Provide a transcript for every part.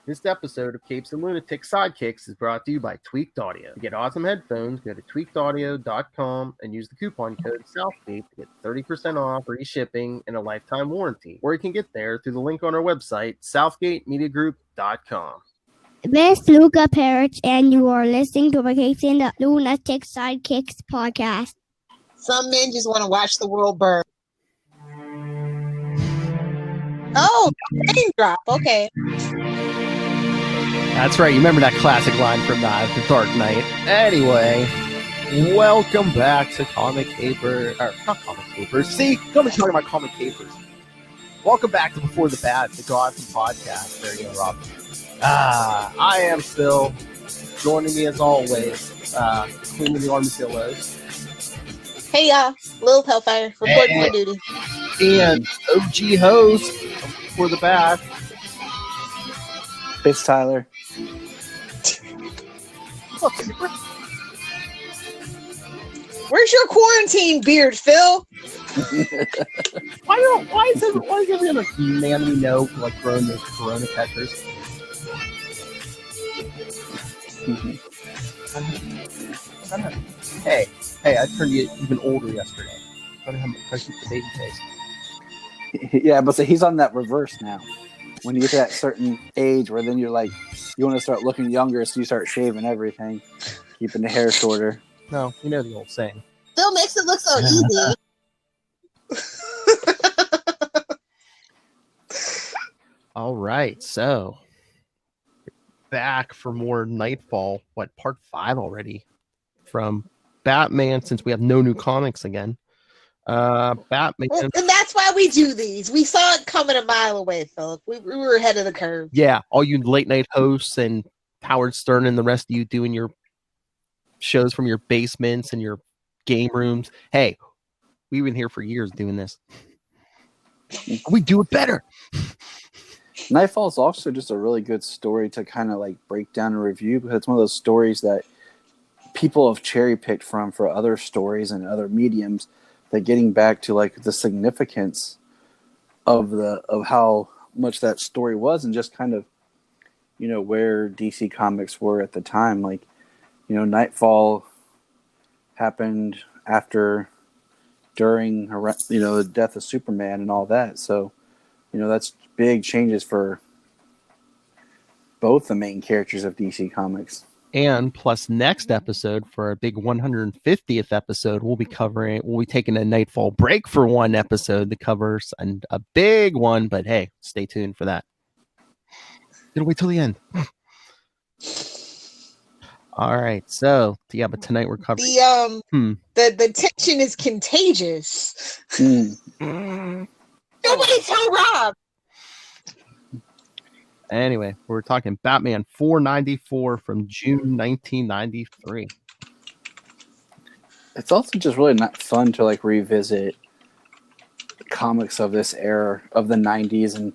This episode of Capes and Lunatics Sidekicks is brought to you by Tweaked Audio. To get awesome headphones, go to tweakedaudio.com and use the coupon code Southgate to get 30% off, free shipping, and a lifetime warranty. Or you can get there through the link on our website, southgatemediagroup.com. This is Luca Parrish, and you are listening to the Capes and Lunatics Sidekicks Podcast. Some men just want to watch the world burn. Oh, name drop. Okay. That's right. You remember that classic line from The Dark Knight. Anyway, welcome back to Comic Caper. Or, not Comic Capers. See, don't be talking about Comic Capers. Welcome back to Before the Bat, the Gotham podcast. There you go, Rob. I am Phil. Joining me as always, cleaning the armadillos. Hey, y'all. Lil Hellfire, reporting for duty. And OG host of Before the Bat. It's Tyler. Where's your quarantine beard, Phil? Why is every other man we know like growing those Corona peppers? Hey, I turned you even older yesterday. I keep the baby face. Yeah, but so he's on that reverse now. When you get to that certain age where then you're like, you want to start looking younger, so you start shaving everything, keeping the hair shorter. No, you know the old saying. Phil makes it look so easy. All right, so back for more Knightfall. What, part 5 already from Batman? Since we have no new comics again. Batman. Well, and that's why we do these. We saw it coming a mile away, Philip. We were ahead of the curve. Yeah, all you late night hosts and Howard Stern and the rest of you doing your shows from your basements and your game rooms. Hey, we've been here for years doing this. We do it better. Knightfall is also just a really good story to kind of like break down and review, because it's one of those stories that people have cherry picked from for other stories and other mediums. That getting back to like the significance of how much that story was, and just kind of, you know, where DC Comics were at the time. Like, you know, Knightfall happened during, you know, the death of Superman and all that. So, you know, that's big changes for both the main characters of DC Comics. And plus next episode, for our big 150th episode, we'll be taking a Knightfall break for one episode to cover a big one, but hey, stay tuned for that. It'll wait till the end. All right, so yeah, but tonight we're covering the tension is contagious. Nobody tell Rob. Anyway, we're talking Batman 494 from June 1993. It's also just really not fun to like revisit comics of this era of the 90s and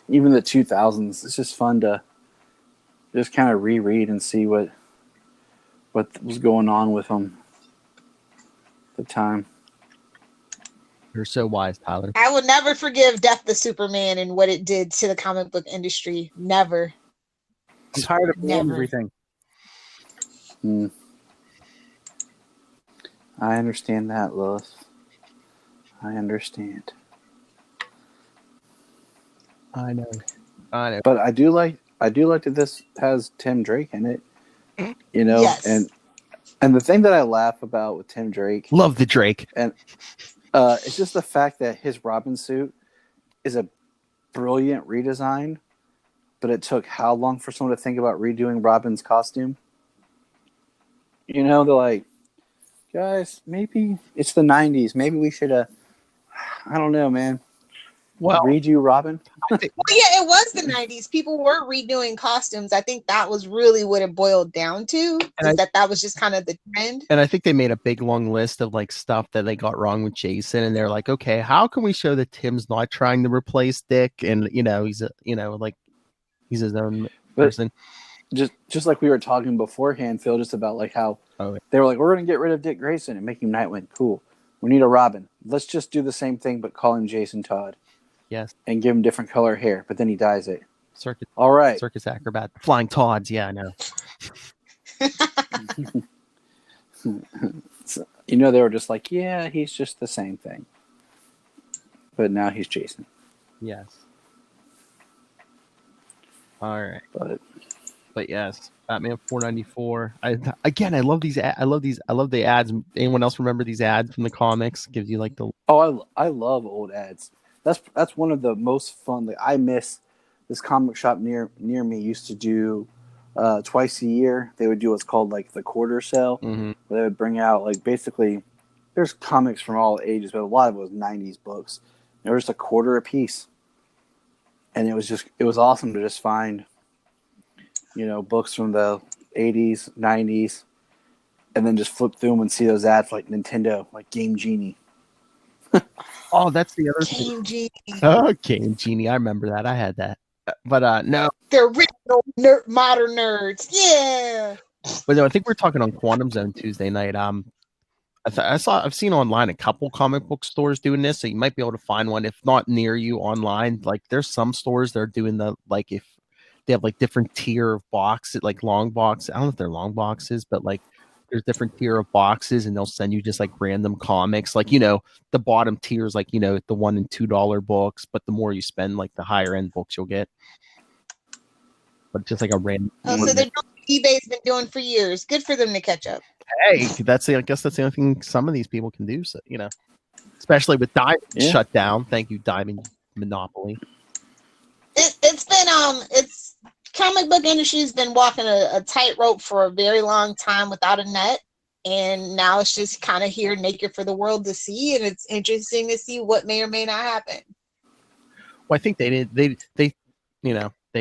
even the 2000s. It's just fun to just kind of reread and see what was going on with them at the time. You're so wise, Tyler. I will never forgive Death to Superman and what it did to the comic book industry. Never. I'm tired of everything. I understand that, Lois. I understand. I know. But I do like that this has Tim Drake in it. You know, yes. and the thing that I laugh about with Tim Drake, love the Drake, and it's just the fact that his Robin suit is a brilliant redesign, but it took how long for someone to think about redoing Robin's costume? You know, they're like, guys, maybe it's the 90s. Maybe we should, I don't know, man. Redo Robin? Well, yeah, it was the 90s. People were redoing costumes. I think that was really what it boiled down to, that was just kind of the trend. And I think they made a big, long list of like stuff that they got wrong with Jason. And they're like, okay, how can we show that Tim's not trying to replace Dick? And, you know, he's his own person. Just like we were talking beforehand, Phil, just about like how they were like, we're going to get rid of Dick Grayson and make him Nightwing. Cool. We need a Robin. Let's just do the same thing, but call him Jason Todd. Yes. And give him different color hair, but then he dyes it. Circus. All right. Circus acrobat. Flying Toads. Yeah, I know. So, they were just like, yeah, he's just the same thing. But now he's Jason. Yes. All right. But yes, Batman 494. I love these. I love the ads. Anyone else remember these ads from the comics? Gives you like the. Oh, I love old ads. That's one of the most fun. Like, I miss this comic shop near me used to do twice a year. They would do what's called like the quarter sale, Mm-hmm. where they would bring out like basically there's comics from all ages, but a lot of it was 90s books. They were just a quarter a piece, and it was awesome to just find books from the 80s, 90s, and then just flip through them and see those ads for, like Nintendo, like Game Genie. Oh, that's the other Game Genie. Oh, Game Genie. I remember that. I had that. But no. The original modern nerds. Yeah. But no, I think we're talking on Quantum Zone Tuesday night. I've seen online a couple comic book stores doing this, so you might be able to find one, if not near you, online. Like there's some stores that are doing if they have like different tier of boxes, like long box. I don't know if they're long boxes, but like there's different tier of boxes, and they'll send you just like random comics. Like the bottom tier is like the $1 and $2 books, but the more you spend, like the higher end books you'll get. But just like a random. Oh, so they're doing what eBay's been doing for years. Good for them to catch up. Hey, I guess that's the only thing some of these people can do. So especially with Diamond shut down. Thank you, Diamond Monopoly. It's comic book industry's been walking a tightrope for a very long time without a net, and now it's just kind of here naked for the world to see, and it's interesting to see what may or may not happen. Well, I think they did. They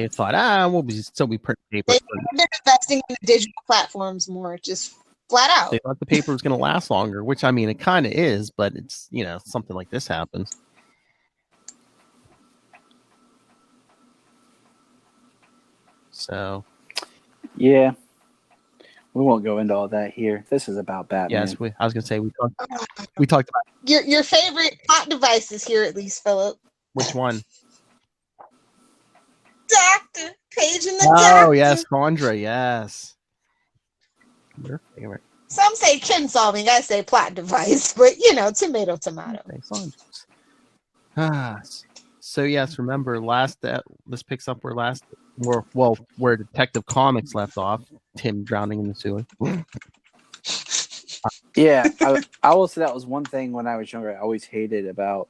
thought, we print paper. They've been investing in the digital platforms more, just flat out. They thought the paper was going to last longer, which I mean, it kind of is, but it's something like this happens. So, yeah, we won't go into all that here. This is about Batman. Yes, I was going to say we talked about your favorite plot devices here, at least, Philip. Which one? Doctor Page and the Doctor. Oh yes, Sandra. Yes, your favorite. Some say kin solving. I say plot device, but tomato. So yes, remember this picks up where Detective Comics left off. Tim drowning in the sewer. Yeah, I will say that was one thing when I was younger I always hated about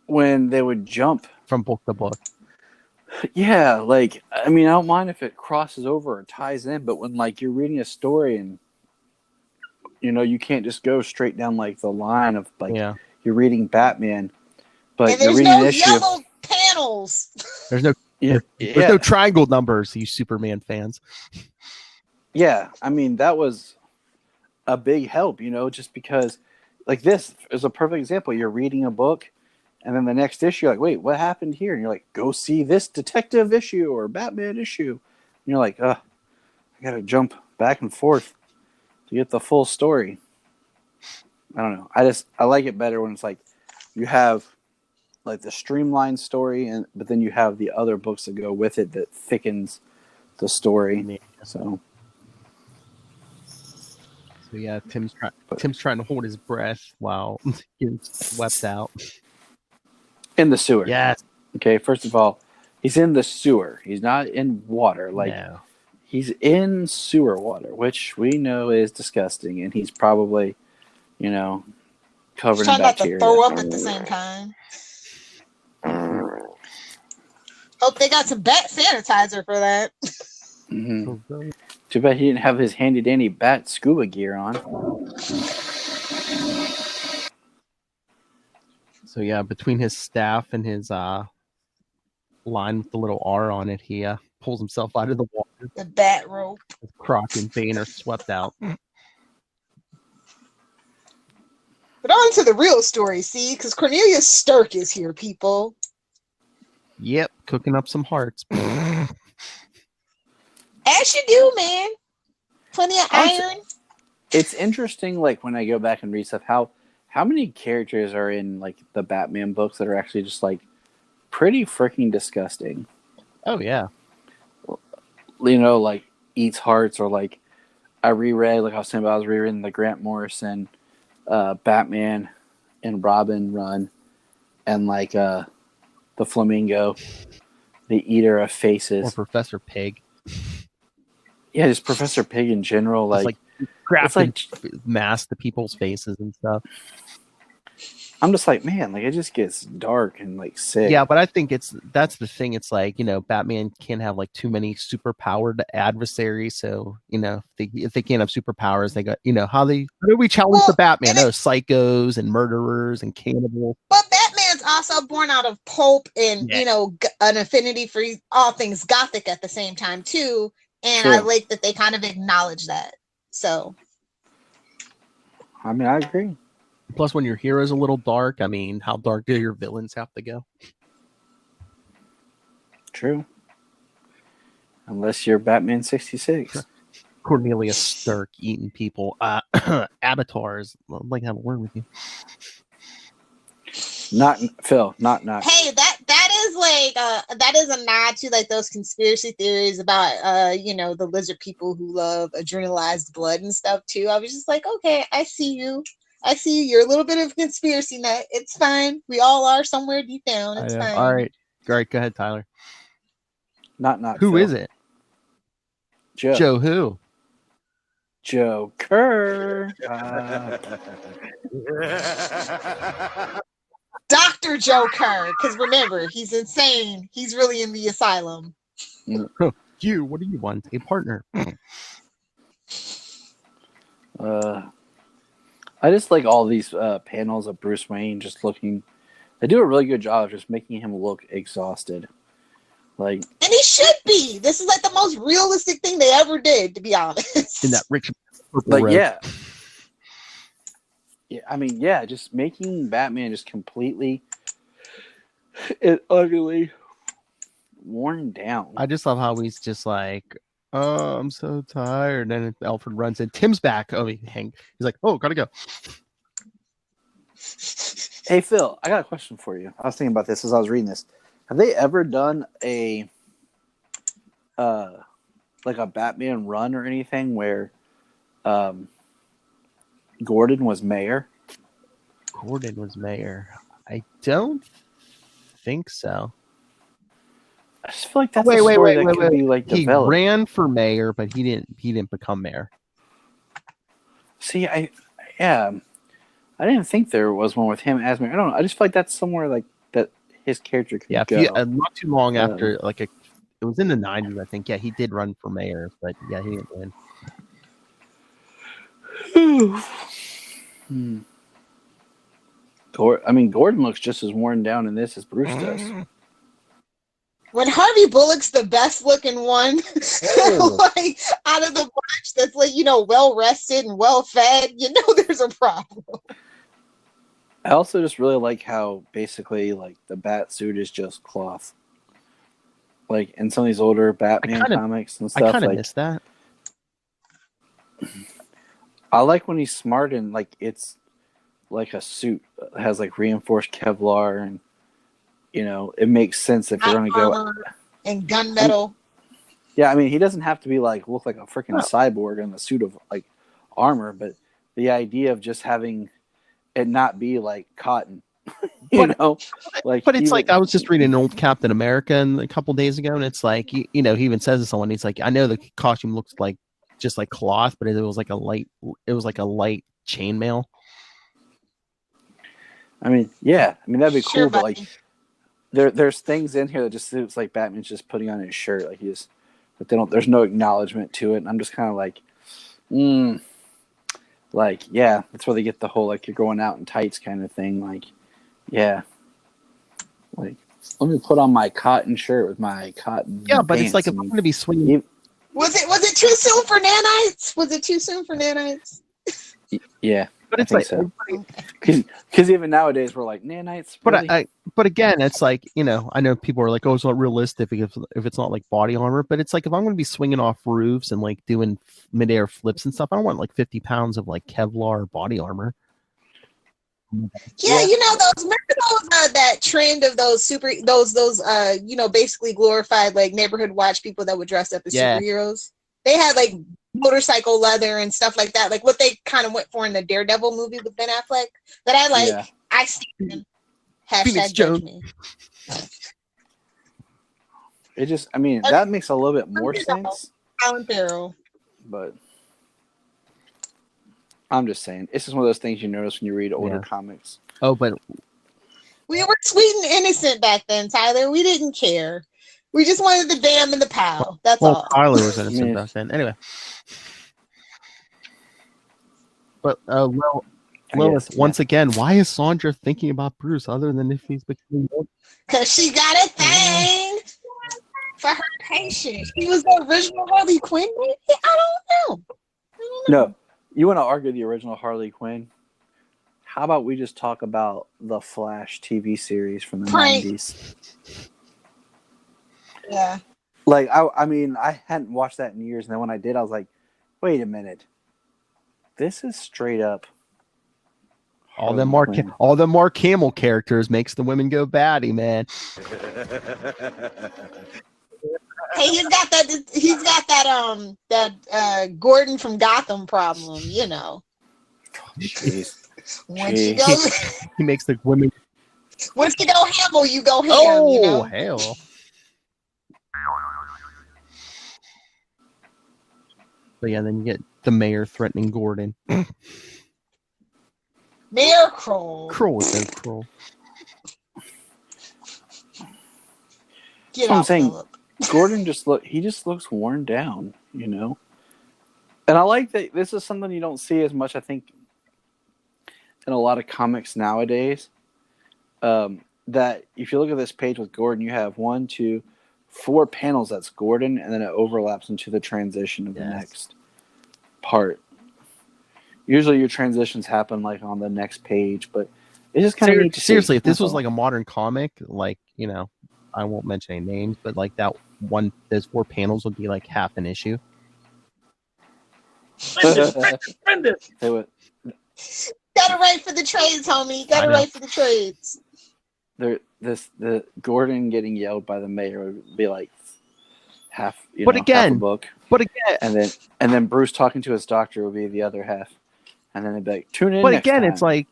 when they would jump from book to book. Yeah, like, I mean, I don't mind if it crosses over or ties in, but when like you're reading a story and you can't just go straight down like the line of like you're reading Batman, but and you're reading an issue. There's no yellow panels. There's no there's no triangle numbers, you Superman fans. Yeah, I mean that was a big help, just because like this is a perfect example. You're reading a book. And then the next issue, you're like, wait, what happened here? And you're like, go see this detective issue or Batman issue. And you're like, I got to jump back and forth to get the full story. I don't know. I like it better when it's like you have like the streamlined story, but then you have the other books that go with it that thickens the story. So yeah, Tim's trying to hold his breath while getting swept out. In the sewer. Yes. Okay, first of all, he's in the sewer. He's not in water. He's in sewer water, which we know is disgusting, and he's probably, covered in bacteria. Trying not to throw up at the same time. Hope they got some bat sanitizer for that. Mm-hmm. Too bad he didn't have his handy dandy bat scuba gear on. So yeah, between his staff and his line with the little R on it, he pulls himself out of the water. The bat rope. Croc and Bane are swept out. But on to the real story, see? Because Cornelius Stirk is here, people. Yep, cooking up some hearts. As you do, man. Plenty of iron. It's interesting, like, when I go back and read stuff, how many characters are in, like, the Batman books that are actually just, like, pretty freaking disgusting. Oh yeah. You know, like eats hearts, or like I reread, like I was saying about, I was rereading the Grant Morrison Batman and Robin run, and like the Flamingo, the Eater of Faces, Or Professor Pig. Yeah, just Professor Pig in general. Like grafting masks to people's faces and stuff. I'm just like, man, like it just gets dark and like sick. Yeah, but I think that's the thing. It's like, Batman can't have like too many super powered adversaries. So, if they can't have superpowers, they got, how do we challenge the Batman? Psychos and murderers and cannibals. But Batman's also born out of pulp and, an affinity for all things gothic at the same time too. And I like that they kind of acknowledge that. So, I mean, I agree. Plus, when your hero's a little dark, I mean, how dark do your villains have to go? True. Unless you're Batman 66. Cornelius Stirk eating people. Avatars. I'd like to have a word with you. Not Phil. Not. Hey, that is a nod to like those conspiracy theories about the lizard people who love adrenalized blood and stuff too. I was just like, okay, I see you. You're a little bit of a conspiracy nut. It's fine. We all are somewhere deep down. It's fine. All right. Go ahead, Tyler. Not. Who Phil. is it? Joe. Joe who? Joe Kerr. Dr. Joe Kerr, because remember, he's insane. He's really in the asylum. What do you want? A partner. I just like all these panels of Bruce Wayne just looking. They do a really good job of just making him look exhausted. And he should be. This is like the most realistic thing they ever did, to be honest. In that rich purple robe. Yeah. I mean, yeah, just making Batman just completely and utterly worn down. I just love how he's just like, oh, I'm so tired. And then Alfred runs in. Tim's back. Oh, he's like, oh, gotta go. Hey, Phil, I got a question for you. I was thinking about this as I was reading this. Have they ever done a Batman run or anything where Gordon was mayor? Gordon was mayor. I don't think so. I just feel like that's a story that could be like developed. He ran for mayor, but he didn't become mayor. See, I didn't think there was one with him as mayor. I don't know. I just feel like that's somewhere like that his character could go. Not too long after, it was in the 90s, I think. Yeah, he did run for mayor, but yeah, he didn't win. Gordon looks just as worn down in this as Bruce does. When Harvey Bullock's the best looking one, out of the bunch, that's well rested and well fed, there's a problem. I also just really like how basically the bat suit is just cloth. Like in some of these older Batman comics and stuff. I kind of miss that. I like when he's smart and it's like a suit that has reinforced Kevlar and it makes sense if you're going to go and gunmetal. Yeah, I mean he doesn't have to be look like a freaking cyborg in the suit of armor, but the idea of just having it not be like cotton, But it's I was just reading an old Captain America a couple days ago, and it's he even says to someone, he's like, I know the costume looks just like cloth, but it was like a light chainmail. I mean, yeah, that'd be sure, cool, but there's things in here that just looks like Batman's just putting on his shirt, but there's no acknowledgement to it, and I'm just kind of yeah, that's where they get the whole you're going out in tights kind of thing. Yeah, let me put on my cotton shirt with my cotton. Yeah, but it's if I'm going to be swinging. Was it too soon for nanites? Yeah, but it's because even nowadays we're like nanites. Really? But again, it's I know people are like, oh, it's not realistic if it's not body armor. But it's if I'm going to be swinging off roofs and doing midair flips and stuff, I don't want 50 pounds of Kevlar body armor. Yeah, those remember those that trend of those basically glorified like neighborhood watch people that would dress up as superheroes. They had like motorcycle leather and stuff like that, like what they kind of went for in the Daredevil movie with Ben Affleck. But I like, I see them. Hashtag judge me. It just, I mean, that makes a little bit more sense. Alan Farrell. But I'm just saying, it's just one of those things you notice when you read older comics. Oh, but we were sweet and innocent back then, Tyler. We didn't care. We just wanted the bam and the pow. That's all. Tyler was innocent back then. Anyway. But, Lilith, once again, why is Sandra thinking about Bruce other than if he's becoming old? Because she got a thing for her patient. She was the original Harley Quinn, maybe? I don't know. No. You want to argue the original Harley Quinn? How about we just talk about the Flash TV series from the 90s? Yeah. Like, I mean, I hadn't watched that in years, and then when I did, I was like, wait a minute. This is straight up all the Mark Hamill characters makes the women go batty, man. Hey, he's got that Gordon from Gotham problem, Jeez. Once you go, he makes the women. Once you go Hamill, you go ham. Oh, hell. But yeah, then you get the mayor threatening Gordon. Mayor Kroll. Kroll is no Kroll. Get off, saying, Philip. Gordon just looks worn down, And I like that this is something you don't see as much, I think, in a lot of comics nowadays. That if you look at this page with Gordon, you have 1, 2, 4 panels that's Gordon, and then it overlaps into the transition of the next part. Usually your transitions happen like on the next page, but it's just kind of neat to seriously, see. if this was like a modern comic, like, I won't mention any names, but like that one, those 4 panels would be like half an issue. Gotta write for the trades, homie. Gotta write for the trades. The Gordon getting yelled by the mayor would be like half, half a book. But again, and then Bruce talking to his doctor would be the other half, and then they'd be like, tune in. But next again, time. It's like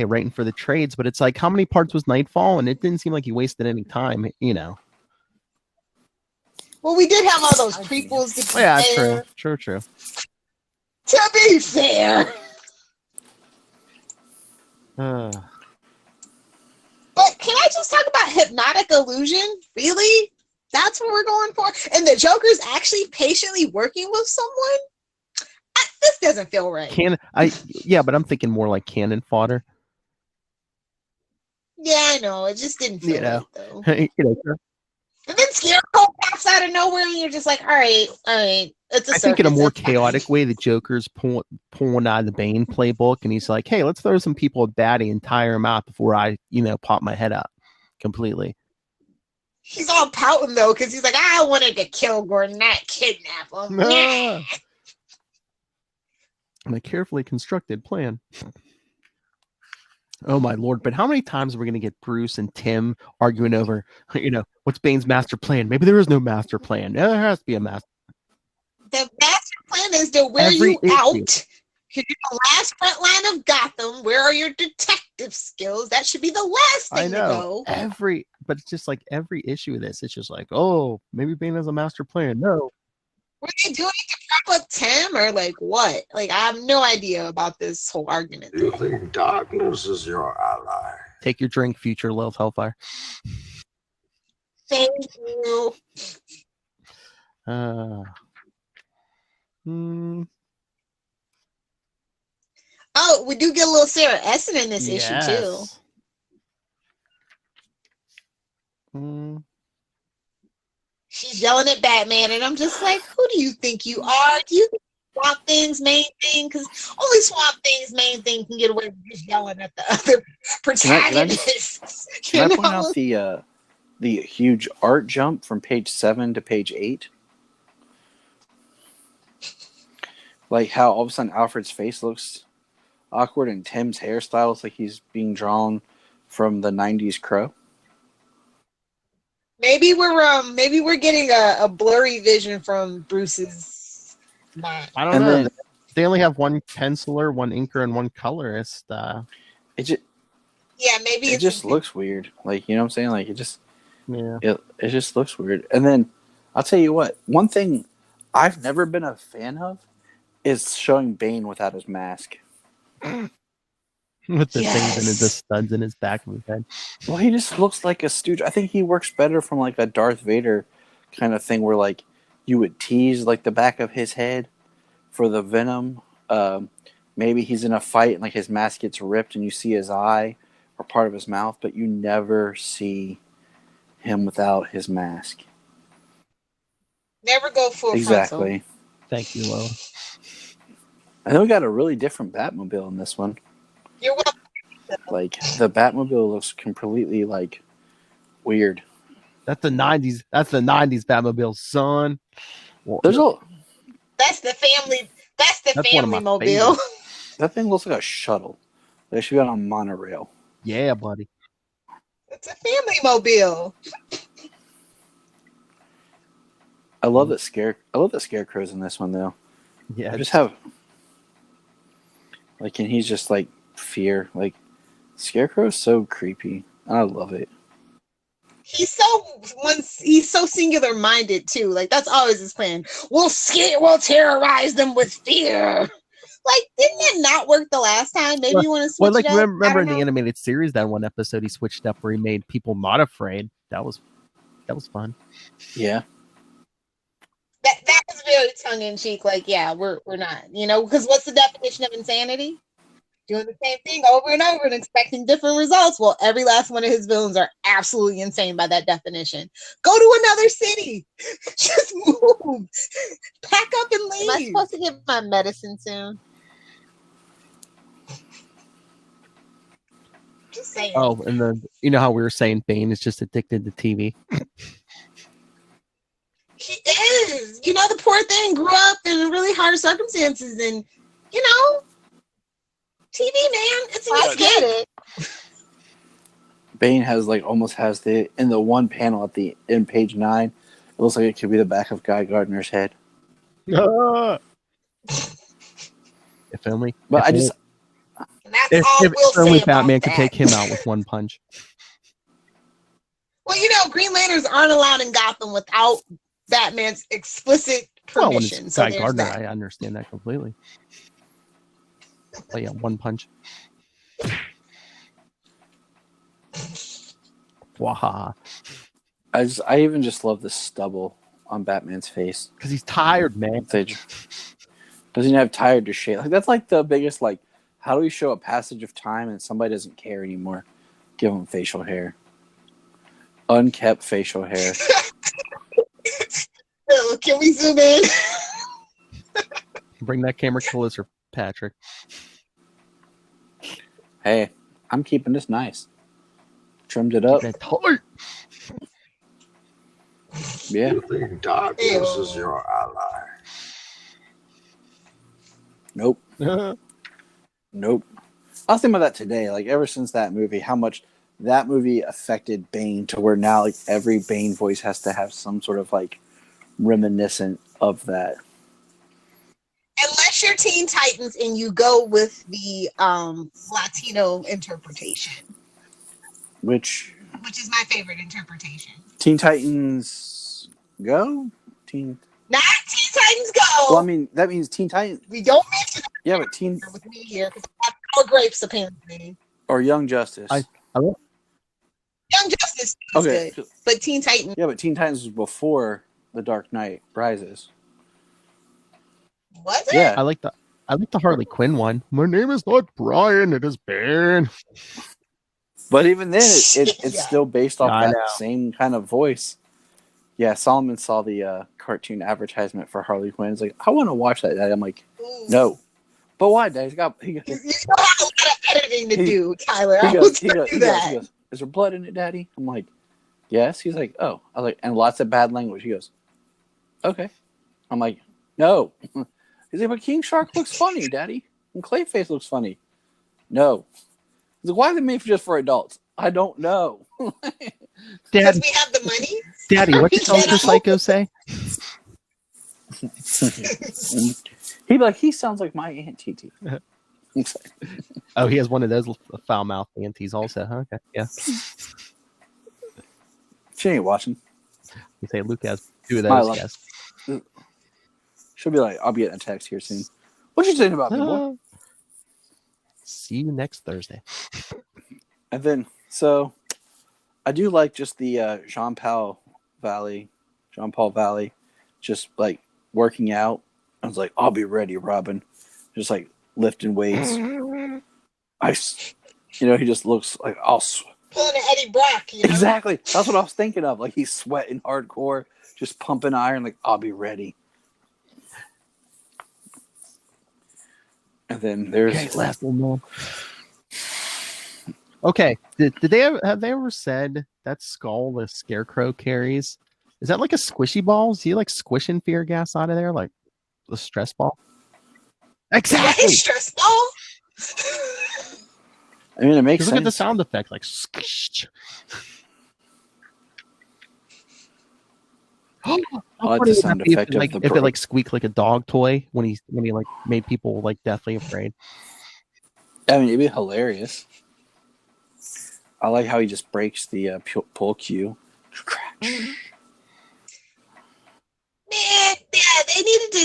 writing for the trades. But it's like, how many parts was Knightfall? And it didn't seem like he wasted any time. Well, we did have all those prequels. True. To be fair. But can I just talk about hypnotic illusion? Really? That's what we're going for? And the Joker's actually patiently working with someone? This doesn't feel right. But I'm thinking more like cannon fodder. Yeah, I know. It just didn't feel right, though. And then Scarecrow pops out of nowhere, and you're just like, all right. It's a circus. I think in a more chaotic way, the Joker's pulling out of the Bane playbook, and he's like, hey, let's throw some people at Batty and tire him out before I, pop my head out completely. He's all pouting, though, because he's like, I wanted to kill Gordon, not kidnap him. And a carefully constructed plan. Oh, my Lord. But how many times are we going to get Bruce and Tim arguing over, what's Bane's master plan? Maybe there is no master plan. There has to be a master. The master plan is to wear you out. You're the last front line of Gotham. Where are your detective skills? That should be the last thing to go. But it's just like every issue of this. It's just like, oh, maybe Bane has a master plan. No. Were they doing it to prop up Tim or like what? Like, I have no idea about this whole argument. You think darkness is your ally? Take your drink, future Lilith Hellfire. Thank you. Oh, we do get a little Sarah Essen in this issue too. She's yelling at Batman, and I'm just like, who do you think you are? Do you think Swamp Thing's main thing? Because only Swamp Thing's main thing can get away with just yelling at the other protagonists. Can I point out the huge art jump from page 7 to page 8? Like how all of a sudden Alfred's face looks awkward, and Tim's hairstyle looks like he's being drawn from the '90s Crow. Maybe we're getting a blurry vision from Bruce's mind. I don't And know. then- They only have one penciler, one inker, and one colorist. It just Yeah, maybe it it's just looks weird. Like, you know what I'm saying? Like, it just looks weird. And then I'll tell you what, one thing I've never been a fan of is showing Bane without his mask. With the things and the Yes. studs in his back of his head. Well, he just looks like a stooge. I think he works better from like a Darth Vader kind of thing where like you would tease like the back of his head for the venom. Maybe he's in a fight and like his mask gets ripped and you see his eye or part of his mouth, but you never see him without his mask. never go full frontal. Exactly. Thank you, Lo. And then we got a really different Batmobile in this one. You're welcome. Like the Batmobile looks completely like weird. That's the '90s. That's the '90s Batmobile, son. Well, There's a That's the family. That's the That's one of family my mobile. that thing looks like a shuttle. They should be on a monorail. yeah, buddy. It's a family mobile. I love that Scarecrow's in this one though. Yeah, I just have like, and he's just like fear. Like Scarecrow's so creepy. I love it. He's so singular minded too. Like that's always his plan. We'll terrorize them with fear. Like, didn't that not work the last time? Maybe you want to switch well, like it up? remember I in don't the know. animated series that one episode he switched up where he made people not afraid. That was fun. Yeah. That was very tongue in cheek. Like, yeah, we're not, because what's the definition of insanity? Doing the same thing over and over and expecting different results. Well, every last one of his villains are absolutely insane by that definition. Go to another city. Just move. Pack up and leave. Am I supposed to get my medicine soon? Just saying. Oh, and you know how we were saying Bane is just addicted to TV. He is. The poor thing grew up in really hard circumstances, and TV, man, it's a get it. Bane almost has in the one panel in page 9, it looks like it could be the back of Guy Gardner's head. If only. But if And that's if, all if we'll only say about Batman could that. take him out with one punch. Well, Green Lanterns aren't allowed in Gotham without Batman's explicit Well, when permission. it's So Guy there's Gardner, that. I understand that completely. But yeah, one punch. Waha. I even just love the stubble on Batman's face. Because he's tired, man. Doesn't even have tired to shave. That's like the biggest how do we show a passage of time and somebody doesn't care anymore? Give them facial hair. Unkept facial hair. So, can we zoom in? Bring that camera closer, Patrick. Hey, I'm keeping this nice. Trimmed it up. That tight. Yeah. You think darkness is your ally? Nope. Nope. I was thinking about that today. Ever since that movie, how much that movie affected Bane to where now every Bane voice has to have some sort of reminiscent of that. Unless you're Teen Titans and you go with the Latino interpretation, Which is my favorite interpretation. Teen Titans Go? Not Teen Titans Go. Well, I mean, that means Teen Titans. We don't mention Yeah, but Teen it with me here because our grapes apparently. or Young Justice. Young Justice is Okay. good, but Teen Titans. Yeah, but Teen Titans was before The Dark Knight Rises. Was it? Yeah. I like the Harley Quinn one. My name is not Brian, it is Ben. But even then, it's Yeah. still based off I that know. same kind of voice. Yeah, Solomon saw the cartoon advertisement for Harley Quinn. He's like, I want to watch that, Dad. I'm like, Ooh. no. But why, Dad? You still have a lot of editing to do, Tyler. I He will goes, tell you that. is there blood in it, Daddy? I'm like, yes. He's like, oh. I was like, and lots of bad language. He goes, okay. I'm like, no. He's like, but King Shark looks funny, Daddy. And Clayface looks funny. No. He's like, why are they made just for adults? I don't know. Because Dad, we have the money. Daddy, what did Are we Ultra Psycho say? He'd be like, he sounds like my Aunt TT. Oh, he has one of those foul mouth aunties also, huh? Okay. Yeah. She ain't watching. You say Luke has two of My those, luck. yes. She'll be like, I'll be getting a text here soon. What you saying about me, boy? See you next Thursday. And then, so I do like just the Jean Paul Valley, just like working out. I was like, I'll be ready, Robin. Just like lifting weights. He just looks like Pulling an Eddie Brock, you know? Exactly. That's what I was thinking of. Like he's sweating hardcore, just pumping iron. Like I'll be ready. And then there's Okay, last one more. Okay, did they have they ever said that skull the Scarecrow carries? Is that like a squishy ball? Is he like squishing fear gas out of there, like the stress ball? Exactly. His stress ball. I mean, it makes Look sense. at the sound effect, like squish. I like the sound effect of if it like squeaked like a dog toy when he like made people like deathly afraid. I mean, it'd be hilarious. I like how he just breaks the pull cue. Man, yeah,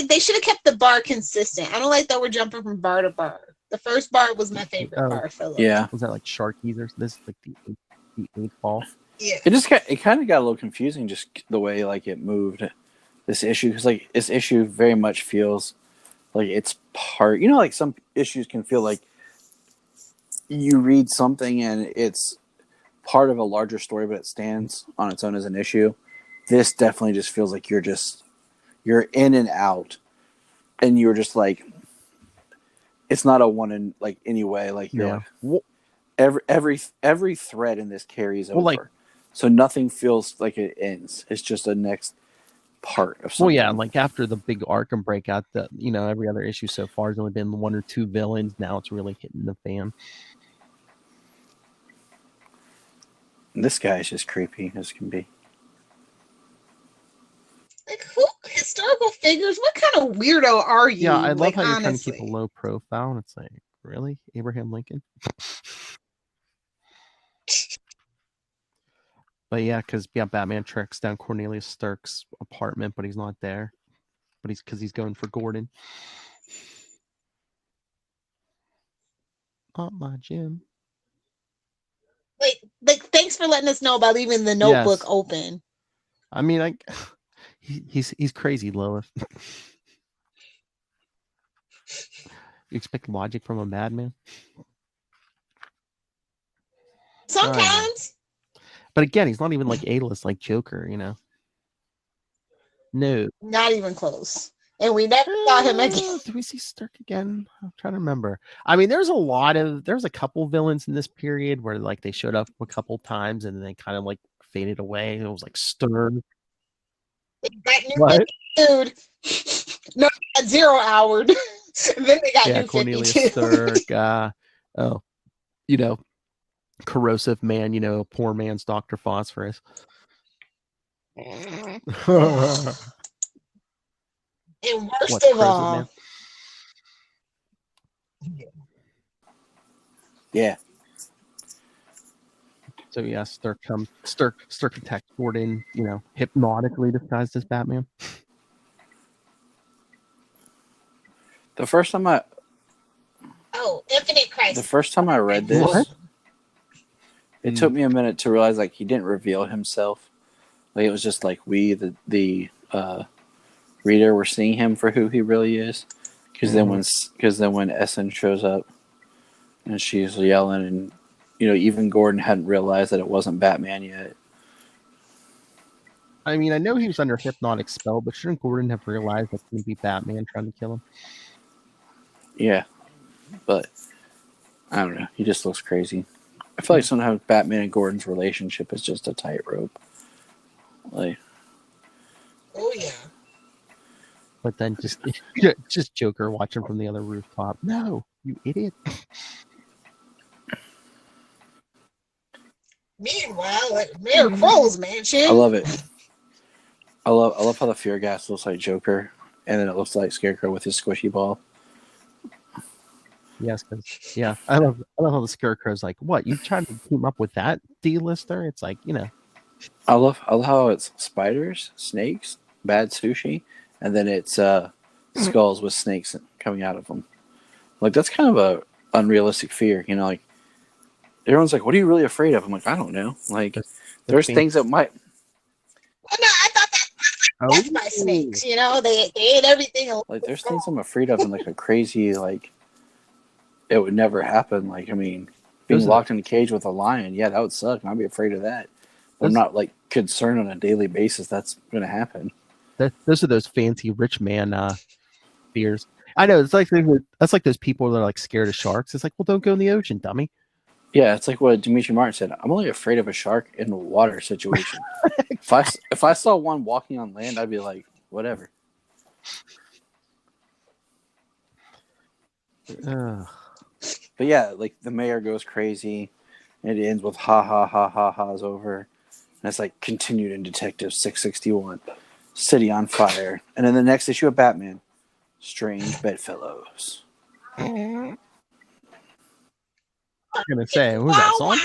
they should have kept the bar consistent. I don't like that we're jumping from bar to bar. The first bar was my favorite bar, Philip. Yeah. Was that like Sharkies or this like the 8 ball? Yeah. It kind of got a little confusing just the way like it moved this issue, because like this issue very much feels like it's part. Like some issues can feel like you read something and it's part of a larger story, but it stands on its own as an issue. This definitely just feels like you're in and out, and you're just like, it's not a one in like any way. Like you're like, every thread in this carries over. Like, so nothing feels like it ends. It's just a next part of something. Well, yeah, like after the big Arkham breakout, every other issue so far has only been one or two villains. Now it's really hitting the fan. This guy is just creepy as can be. Like, who historical figures? What kind of weirdo are you? Yeah, I love how honestly. you're trying to keep a low profile, and it's like, really, Abraham Lincoln? But yeah, because Batman tracks down Cornelius Stark's apartment, but he's not there. But he's going for Gordon. Oh, my Jim. Wait, like, thanks for letting us know about leaving the notebook open. I mean, like, he's crazy, Lois. You expect logic from a madman? Sometimes. But again, he's not even like A-list like Joker, No. Not even close. And we never saw him again. Did we see Stark again? I'm trying to remember. I mean, there's a couple villains in this period where like they showed up a couple times and then they kind of like faded away. It was like Stern. What? Dude. No, Zero Howard. Then they got New Cornelius 52. Stark. Corrosive man, poor man's Dr. Phosphorus. And worst of all, yeah. So yeah, Stark attacks Gordon, hypnotically disguised as Batman. The first time Infinite Crisis. The first time I read this, What? It took me a minute to realize like he didn't reveal himself. Like it was just like we, the reader, were seeing him for who he really is. Because then when Essen shows up and she's yelling, and even Gordon hadn't realized that it wasn't Batman yet. I mean, I know he was under hypnotic spell, but shouldn't Gordon have realized that it would be Batman trying to kill him? Yeah, but I don't know. He just looks crazy. I feel like sometimes Batman and Gordon's relationship is just a tightrope. Like, oh yeah. But then just Joker watching from the other rooftop. No, you idiot. Meanwhile, at Mayor Crow's mansion. I love it. I love how the fear gas looks like Joker, and then it looks like Scarecrow with his squishy ball. Yes, yeah, I love how the Scarecrow's like, what, you trying to team up with that D-lister? It's like, I love how it's spiders, snakes, bad sushi, and then it's skulls with snakes coming out of them. Like, that's kind of a unrealistic fear, like everyone's like, what are you really afraid of? I'm like, I don't know. Like, there's things that might. Well, no, I thought that's my snakes. They ate everything. Like, there's things I'm afraid of, and like a crazy, like, it would never happen. Like, I mean, being locked in a cage with a lion, yeah, that would suck, and I'd be afraid of that. But I'm not like concerned on a daily basis that's going to happen. Those are those fancy rich man fears. I know, it's like that's like those people that are like scared of sharks. It's like, well, don't go in the ocean, dummy. Yeah, it's like what Dimitri Martin said. I'm only afraid of a shark in a water situation. If I saw one walking on land, I'd be like, whatever. But yeah, like the mayor goes crazy, and it ends with ha ha ha ha ha's over. And it's like continued in Detective 661, City on Fire, and then the next issue of Batman, Strange Bedfellows. I'm gonna say, who's that song?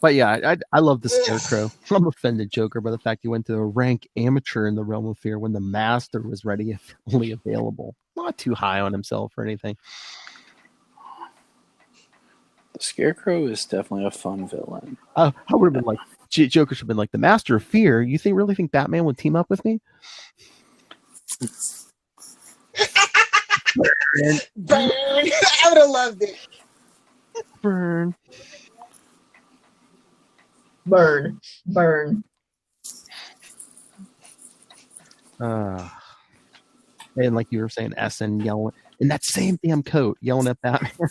But yeah, I love the Scarecrow. I'm offended, Joker, by the fact he went to a rank amateur in the realm of fear when the master was readily available. Not too high on himself or anything. The Scarecrow is definitely a fun villain. I would have been like, Joker should have been like, the master of fear. You really think Batman would team up with me? Burn. I would have loved it. Burn. And like you were saying, Essen yelling in that same damn coat, yelling at Batman. Come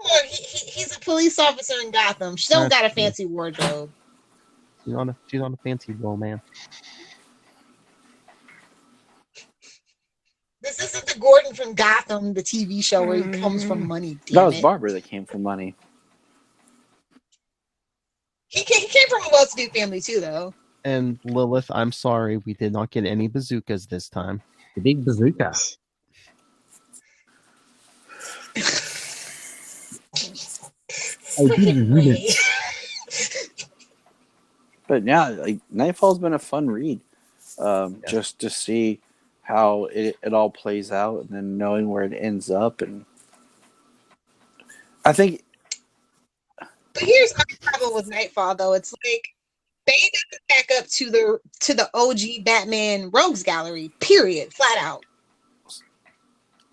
on, he's a police officer in Gotham. She don't got a fancy wardrobe. She's on a fancy roll, man. This isn't the Gordon from Gotham, the TV show where he comes from money. That was Barbara that came from money. He came from a well-to-do family too, though. And Lilith, I'm sorry, we did not get any bazookas this time. The big bazooka. But yeah, like Knightfall's been a fun read. Just to see how it all plays out, and then knowing where it ends up, and I think. But here's my problem with Knightfall, though. It's like they got to back up to the OG Batman Rogues Gallery. Period. Flat out.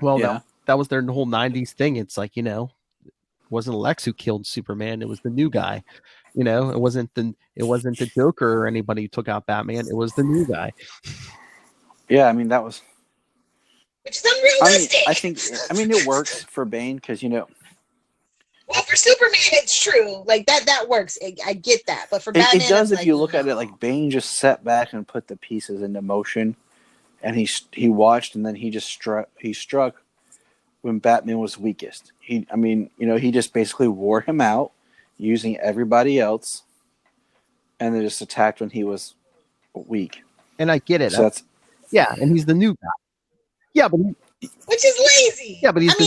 Well, yeah. That was their whole '90s thing. It's like, it wasn't Lex who killed Superman. It was the new guy. It wasn't the Joker or anybody who took out Batman. It was the new guy. Yeah, I mean that was. Which is unrealistic. I think it works for Bane because Well, for Superman, it's true. Like that works. I get that, but for Batman, it does. If you look at it, like Bane just sat back and put the pieces into motion, and he watched, and then he just struck when Batman was weakest. He just basically wore him out using everybody else, and then just attacked when he was weak. And I get it. So and he's the new guy. Yeah, but which is lazy. Yeah, but he's the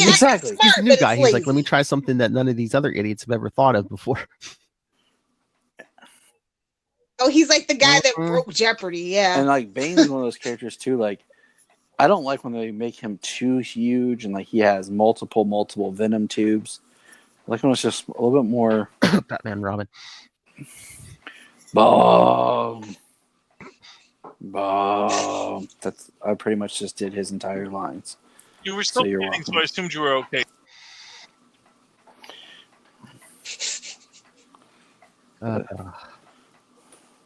new guy. He's lazy. like, let me try something that none of these other idiots have ever thought of before. Oh, he's like the guy that broke Jeopardy. Yeah, and like Bane's one of those characters too. Like, I don't like when they make him too huge and like he has multiple Venom tubes. I like when it's just a little bit more Batman, Robin. Boom. I pretty much just did his entire lines. You were still kidding, so I assumed you were okay.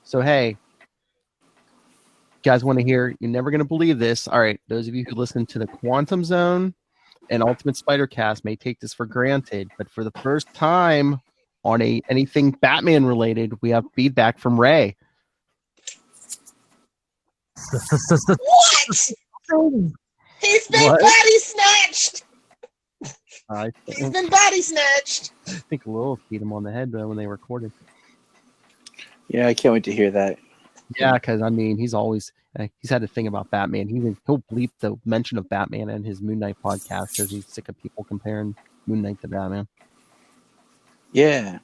So hey, you guys want to hear? You're never going to believe this. All right, those of you who listen to the Quantum Zone and Ultimate Spider-Cast may take this for granted, but for the first time on anything Batman related, we have feedback from Ray. What? He's been What? body snatched. I He's been body snatched. think Lilith beat him on the head though when they recorded. Yeah, I can't wait to hear that. Yeah, because I mean, he's always he's had a thing about Batman. He'll bleep the mention of Batman in his Moon Knight podcast because he's sick of people comparing Moon Knight to Batman. Yeah.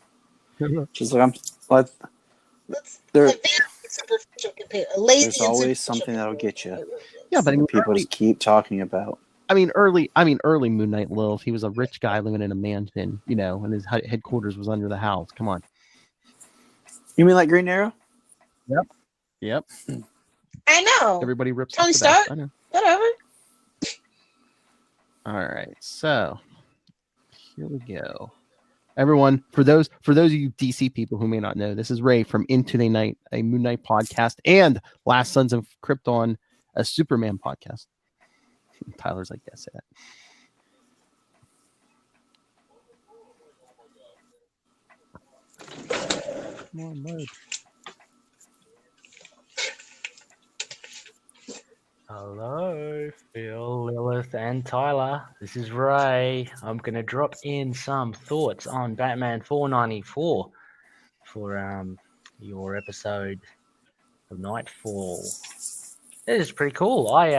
Just like That's There- a very superficial compare. A lazy there's and always superficial something that'll comparison. get you. Yeah, but I mean, People just keep talking about. early Moon Knight Lilith. He was a rich guy living in a mansion, and his headquarters was under the house. Come on. You mean like Green Arrow? Yep. I know. Everybody rips Tony off the best. Stark? I know. Whatever. All right, so here we go. Everyone, for those of you DC people who may not know, this is Ray from Into the Night, a Moon Knight podcast, and Last Sons of Krypton, a Superman podcast. Tyler's like, yes, say that. Come on, load. Hello, Phil, Lilith, and Tyler. This is Ray. I'm going to drop in some thoughts on Batman 494 for your episode of Knightfall. It is pretty cool. I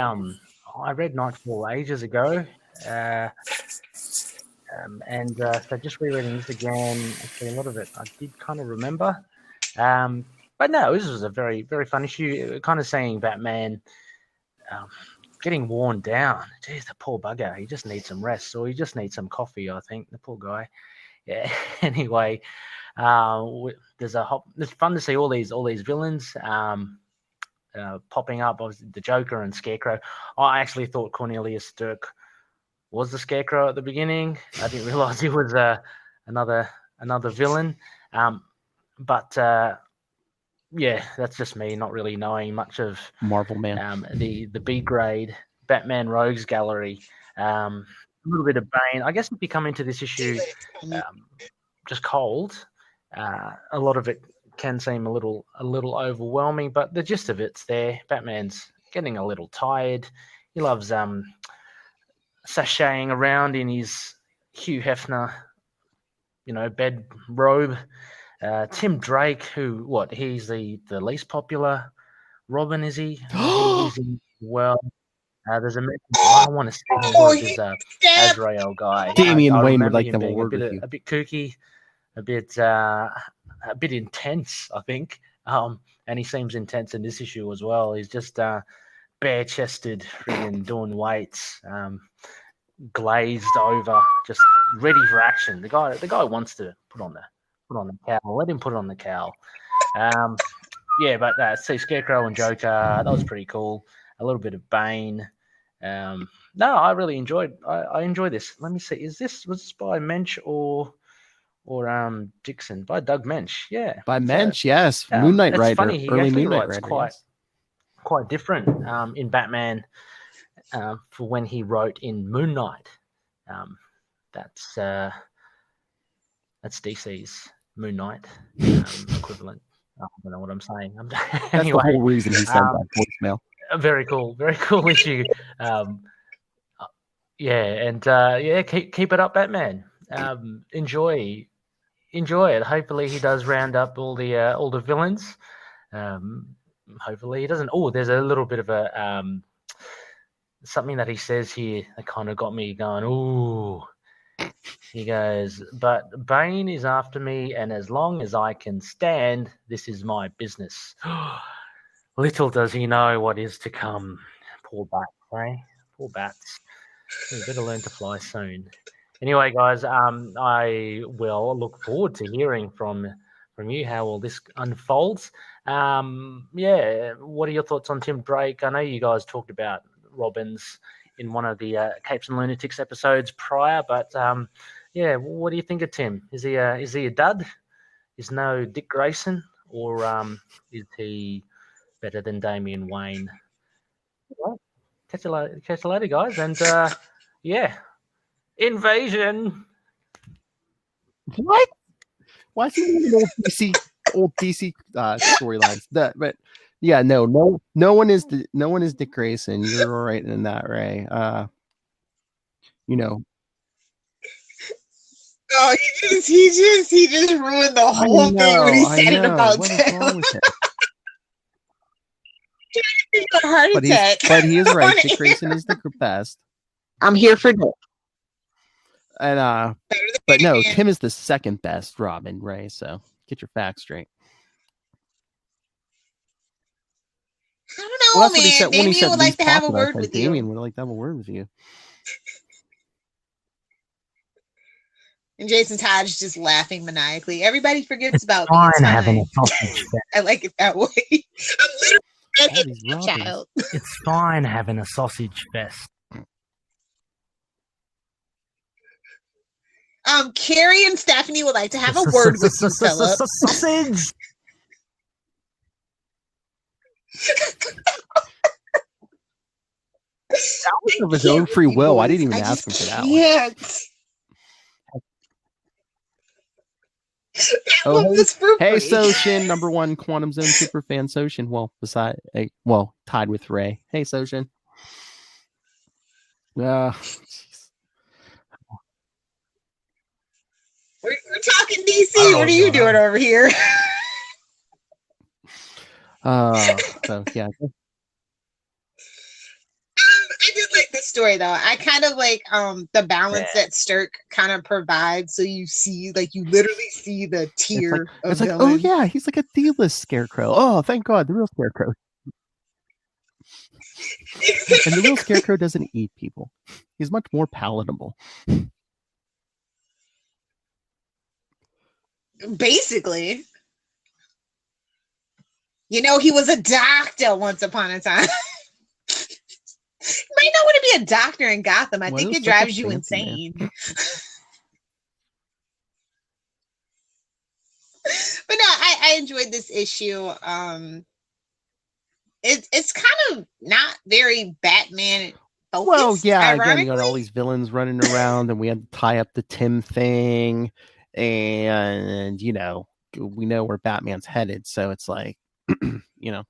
read Knightfall ages ago, and so just rereading this again. Actually, a lot of it I did kind of remember, but no, this was a very, very fun issue. Kind of saying Batman. Getting worn down. Jeez, the poor bugger. He just needs some rest, or he just needs some coffee. I think the poor guy. Yeah. Anyway, it's fun to see all these villains popping up. Obviously, the Joker and Scarecrow. I actually thought Cornelius Stirk was the Scarecrow at the beginning. I didn't realize he was another villain. But yeah, that's just me not really knowing much of Marvel Man. The B grade Batman Rogues Gallery. A little bit of Bane. I guess if you come into this issue just cold, a lot of it can seem a little overwhelming, but the gist of it's there. Batman's getting a little tired. He loves sashaying around in his Hugh Hefner, bed robe. Tim Drake, he's the least popular Robin, is he? Well, there's a I want to say this Azrael guy. Damian I Wayne would remember like him to have a being word with you. a bit kooky, a bit intense, I think. And he seems intense in this issue as well. He's just bare-chested, friggin' doing weights, glazed over, just ready for action. The guy wants to put on the cowl. Let him put on the cowl. Yeah, but see Scarecrow and Joker, that was pretty cool. A little bit of Bane. No, I really enjoyed. I enjoy this. Let me see. Was this by Mensch or Dixon? By Doug Mensch. Yeah. By Mensch, yes. Moon Knight it's writer. Funny, he Early actually Moon Knight writes writer. quite different in Batman for when he wrote in Moon Knight. That's DC's Moon Knight equivalent. I don't know what I'm saying. That's anyway, the whole reason he sent that voicemail. very cool issue. Keep it up, Batman. Enjoy it. Hopefully, he does round up all the villains. Hopefully, he doesn't. Oh, there's a little bit of a something that he says here that kind of got me going. Ooh. He goes, but Bane is after me, and as long as I can stand, this is my business. Little does he know what is to come. Poor bat, eh? Poor bats. We better learn to fly soon. Anyway, guys, I will look forward to hearing from you how all this unfolds. What are your thoughts on Tim Drake? I know you guys talked about Robins in one of the Capes and Lunatics episodes prior, but what do you think of Tim? Is he a dud? Is no Dick Grayson, or is he better than Damian Wayne? Well, catch you later, guys, and invasion. What? Why is he in old DC storylines? But Yeah, no one is Dick Grayson. You're all right in that, Ray. You know. Oh, he just ruined the whole thing when he said it about what Tim. is wrong with him? A heart attack. But he is right. Dick Grayson is the best. I'm here for Dick. And but no, Tim is the second best Robin, Ray. So get your facts straight. I don't know, man. Damien would like to have a word with you. Damien would like to have a word with you. And Jason Todd is just laughing maniacally. Everybody forgets about me. It's fine having a sausage fest. I like it that way. I'm literally a child. It's fine having a sausage fest. Carrie and Stephanie would like to have a word with you, Philip. Sausage. That was of his own free will. I didn't even ask him for that one. Oh, hey, Soshin, number one Quantum Zone superfan Soshin. Well, tied with Ray. Hey, Soshin. Jeez. We're talking DC. What are you doing over here? So yeah. I did like this story though. I kind of like the balance that Stirk kind of provides. So you see, like, you literally see the tier it's of like, oh yeah, he's like a D-list Scarecrow. Oh, thank God, the real Scarecrow. And the real Scarecrow doesn't eat people. He's much more palatable. Basically. You know, he was a doctor once upon a time. You might not want to be a doctor in Gotham. I think it drives you insane. But no, I enjoyed this issue. It's kind of not very Batman focused. Well, yeah, again, you got all these villains running around, and we had to tie up the Tim thing, and you know, we know where Batman's headed, so it's like, you know,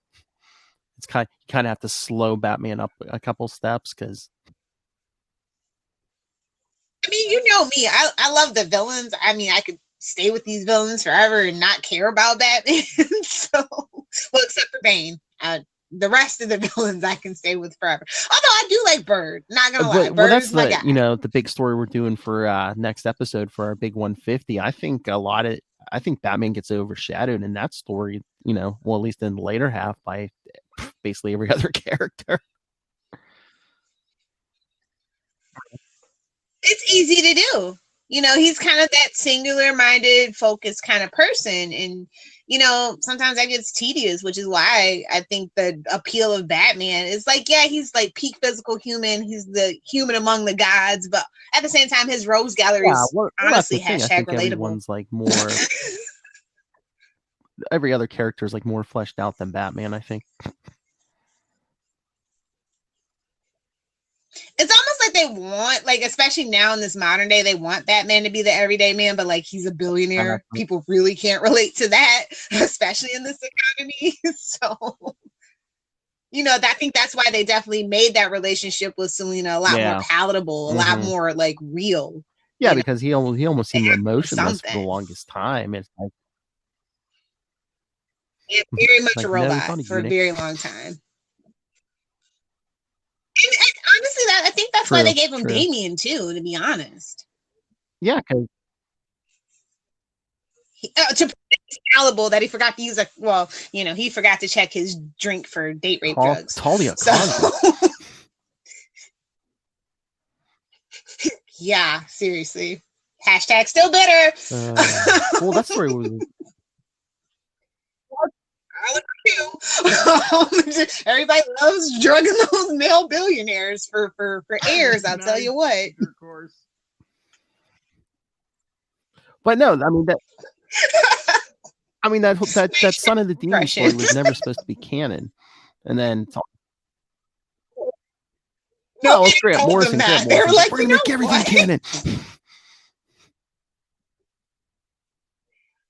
it's kind of have to slow Batman up a couple steps because. I mean, you know me. I love the villains. I mean, I could stay with these villains forever and not care about Batman. So, well, except for Bane. The rest of the villains I can stay with forever. Although I do like Bird. Not gonna lie, Bird is my guy. You know, the big story we're doing for next episode for our big 150. I think Batman gets overshadowed in that story. You know, well, at least in the later half by basically every other character. It's easy to do. You know, he's kind of that singular-minded, focused kind of person. And, you know, sometimes that gets tedious, which is why I think the appeal of Batman is like, yeah, he's like peak physical human. He's the human among the gods. But at the same time, his rogues gallery is honestly hashtag relatable. Everyone's like more... every other character is like more fleshed out than Batman, I think. It's almost like they want, like, especially now in this modern day, they want Batman to be the everyday man, but like he's a billionaire. People really can't relate to that, especially in this economy. So, you know, I think that's why they definitely made that relationship with Selena a lot more palatable, a lot more like real. Yeah, because he almost seemed emotionless for the longest time. It's like very much like, a robot for a very long time. And honestly, I think that's why they gave him Damien too. To be honest, yeah, because to fallible that he forgot to use he forgot to check his drink for date rape drugs. Talia, so, yeah, seriously. Hashtag still bitter. Well, that story was. Everybody loves drugging those male billionaires for heirs. I'll tell you what. Of course. But no, I mean that Son of the Demon story was never supposed to be canon, and then no, it's Grant Morrison. They were like, we're gonna make everything canon.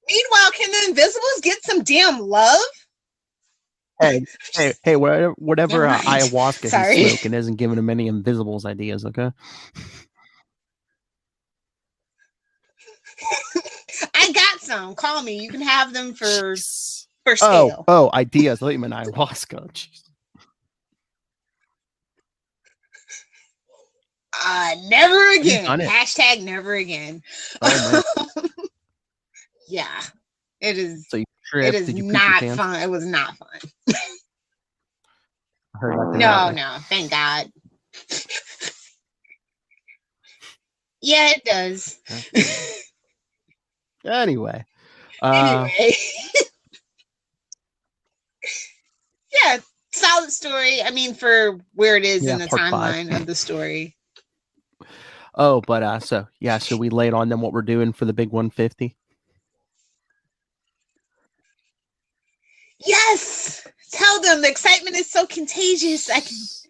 Meanwhile, can the Invisibles get some damn love? Hey, whatever Never mind. ayahuasca Sorry. he's smoking isn't giving him any Invisibles ideas, okay? I got some. Call me. You can have them for sale. Oh, ideas. I thought you meant ayahuasca. Jeez. Never again. done it. Hashtag never again. Oh, Yeah. It is. So you It tripped? is Did you poop not your pants? fun. It was not fun. I heard nothing about No, it. thank God. Yeah, it does. Anyway, Anyway. Yeah, solid story. I mean, for where it is in the part timeline 5. of the story. Oh, but so we laid on them what we're doing for the big 150. Yes, tell them the excitement is so contagious.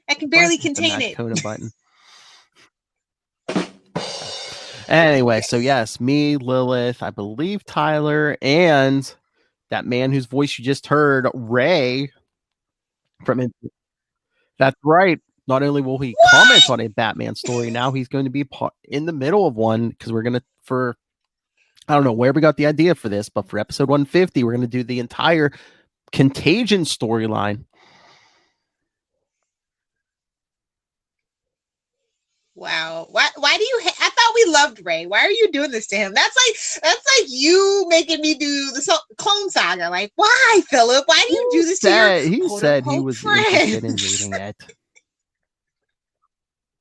I can barely contain it. Kona button. Anyway, so yes, me, Lilith, I believe Tyler, and that man whose voice you just heard, Ray, from. That's right. Not only will he comment on a Batman story, now he's going to be in the middle of one, because we're going to, I don't know where we got the idea for this, but for episode 150, we're going to do the entire Contagion storyline. Wow. Why do you? I thought we loved Ray. Why are you doing this to him? That's like you making me do the Clone Saga. Like, why, Philip? Why do you do this to your? He said he was interested in friends? reading it.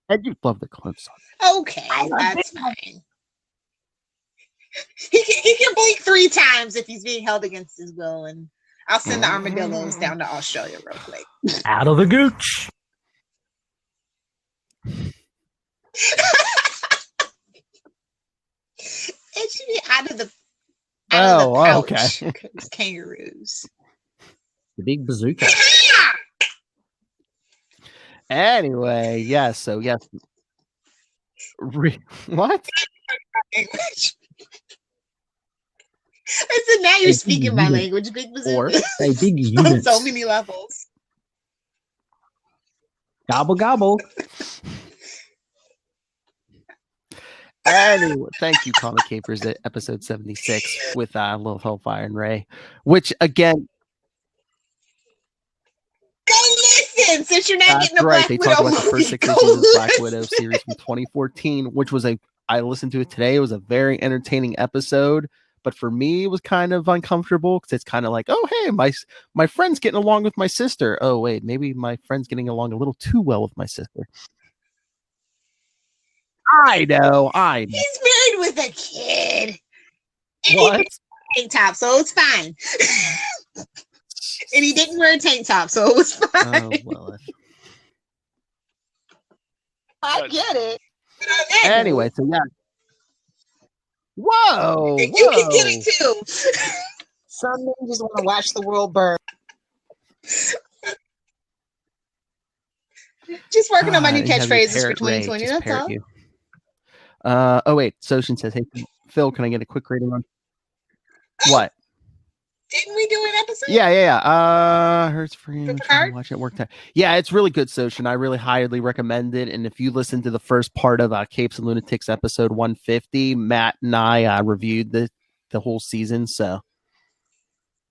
I do love the Clone Saga. Okay, that's fine. He can blink 3 times if he's being held against his will, and I'll send the armadillos down to Australia real quick. Out of the gooch. It should be out of the pouch. Okay. Kangaroos. The big bazooka. Anyway, yes. So yes. What? I said, now you're speaking my language, big bazooka. Say big On units. so many levels. Gobble gobble. Anyway, thank you, Comic Capers, at episode 76 with Lil Hellfire and Ray, which again, Go listen, since you're not getting a right. Black They Widow talked about the movie. first 6 Go issues of the Black listen. Widow series from 2014, which was I listened to it today. It was a very entertaining episode, but for me, it was kind of uncomfortable because it's kind of like, oh, hey, my friend's getting along with my sister. Oh, wait, maybe my friend's getting along a little too well with my sister. I know. He's married with a kid. And What? he a tank top, so it's fine. And he didn't wear a tank top, so it was fine. Oh, Lilith. I get it. Anyway, so yeah. Whoa! You can get it too. Some men just want to watch the world burn. Just working on my new catchphrases for 2020. That's all. Oh wait, Soshin says, "Hey Phil, can I get a quick rating on what?" Didn't we do an episode? Yeah. Hurts for you. Picard? Watch it work time. Yeah, it's really good, Soshin. I really highly recommend it. And if you listen to the first part of Capes and Lunatics episode 150, Matt and I reviewed the whole season. So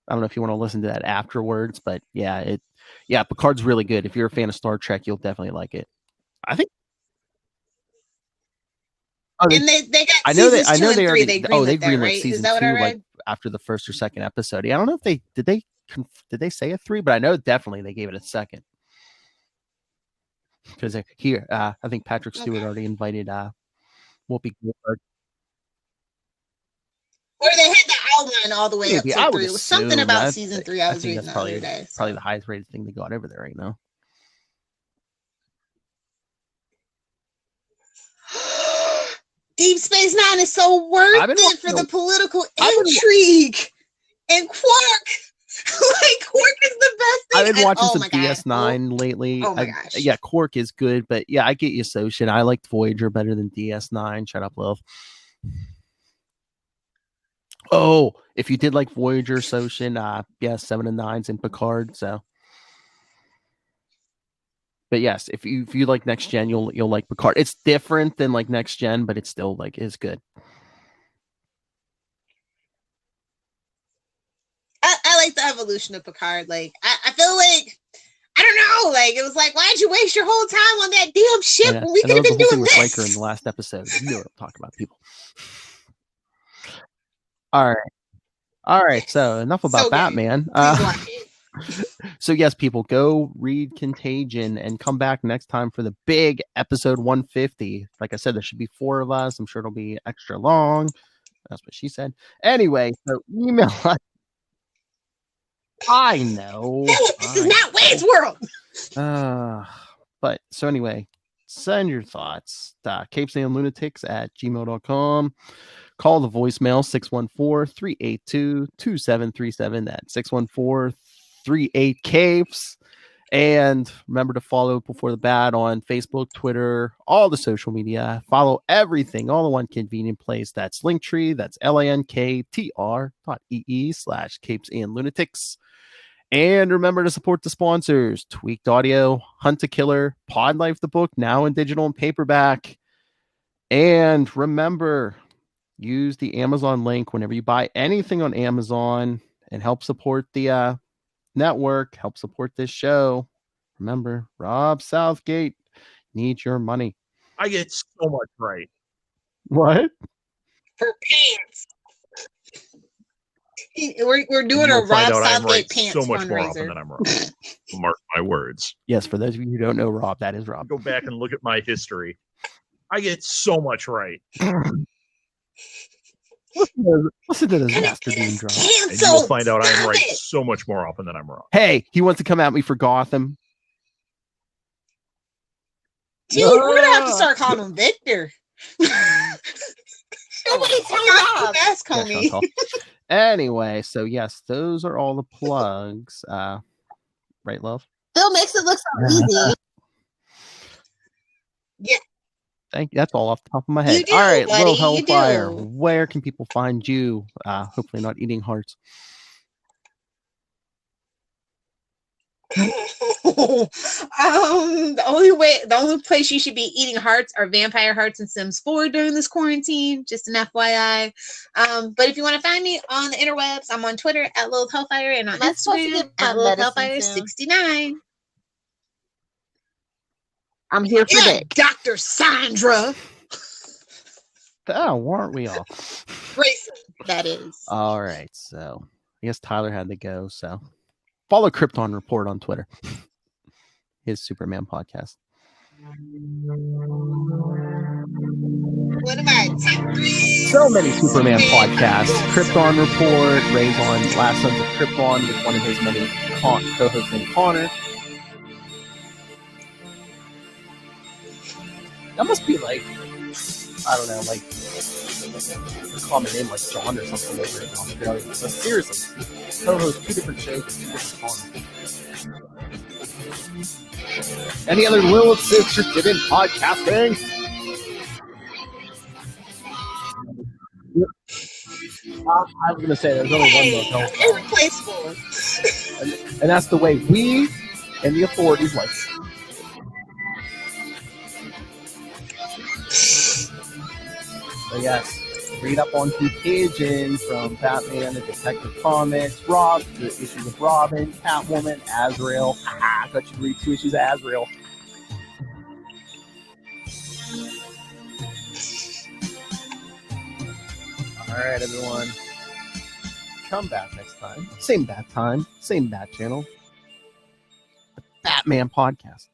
I don't know if you want to listen to that afterwards, but yeah, Picard's really good. If you're a fan of Star Trek, you'll definitely like it. I think. Oh, And they got I know seasons they 2 and 3. already. They They greenlit that, greenlit right? season Is that what 2 I read? like after the first or second episode. Yeah, I don't know if they did they say a 3, but I know definitely they gave it a second. Because here, I think Patrick Stewart already invited Whoopi Goldberg. Or they had the outline all the way up Maybe, to I would 3. It was something assume about that- season 3 I was think reading that's the other day. probably the highest rated thing they got over there right now. Deep Space Nine is so worth I've been it for watching the political I've been- intrigue and Quark. Like Quark is the best thing. I've been watching some my God. DS9 lately. Oh my gosh. Yeah, Quark is good, but yeah, I get you, Soshin. I liked Voyager better than DS9. Shut up, Lil. Oh, if you did like Voyager, Soshin, 7 and 9's in Picard. So But yes, if you like Next Gen, you'll like Picard. It's different than like Next Gen, but it's still like is good. I like the evolution of Picard. Like I feel like I don't know. Like it was like, why'd you waste your whole time on that damn ship when we could have been doing this? Riker in the last episode. You know what I'm talking about, people. All right. So enough about Batman. So yes, people, go read Contagion and come back next time for the big episode 150. Like I said, there should be 4 of us. I'm sure it'll be extra long. That's what she said. Anyway, so email us. I know. This is not Wayne's World. But so anyway, send your thoughts. capesandlunatics@gmail.com. Call the voicemail 614-382-2737. That's 614-38-CAPES. And remember to follow Before the Bad on Facebook, Twitter, all the social media. Follow everything, all in one convenient place. That's Linktree. That's linktr.ee/capesandlunatics. And remember to support the sponsors: Tweaked Audio, Hunt a Killer, Pod Life the book, now in digital and paperback. And remember, use the Amazon link whenever you buy anything on Amazon and help support the network, help support this show. Remember, Rob Southgate needs your money. I get so much right. What? For pants. We're doing a Rob Southgate pants so much more fundraiser. often than I'm wrong. Mark my words. Yes, for those of you who don't know Rob, that is Rob. Go back and look at my history. I get so much right. Listen to this Master Dean drop. And you will find out I'm right so much more often than I'm wrong. Hey, he wants to come at me for Gotham. Dude, we're going to have to start calling him Victor. Nobody tell Rob. Ask me. Anyway, so yes, those are all the plugs. Right, love? Phil makes it look so easy. Yeah. Thank you. That's all off the top of my head. Do, all right, buddy, Little Hellfire, where can people find you? Hopefully not eating hearts. The only place you should be eating hearts are Vampire Hearts and Sims 4 during this quarantine. Just an FYI. But if you want to find me on the interwebs, I'm on Twitter at Lilith Hellfire and on Instagram at Lilith Hellfire 69. I'm here for that. Dr. Sandra. Oh, weren't we all? Grayson, that is. All right, so I guess Tyler had to go, so follow Krypton Report on Twitter. His Superman podcast. What am I? So many Superman podcasts. Krypton Report, Ray's on Last Sons of Krypton with one of his many co-hosts named Connor. That must be like, I don't know, like a common name like John or something over in Australia. But seriously, co-host 2 different shows with 2 different Connors. Any other Lilith sisters did in podcasting? I was going to say there's only one Lilith Hellfire. Irreplaceable. And that's the way we and the authorities like it. So yes, read up on Contagion from Batman and Detective Comics, Rob, the issues of Robin, Catwoman, Azrael. I got you to read 2 issues of Azrael. All right, everyone. Come back next time. Same bat time, same bat channel. The Batman Podcast.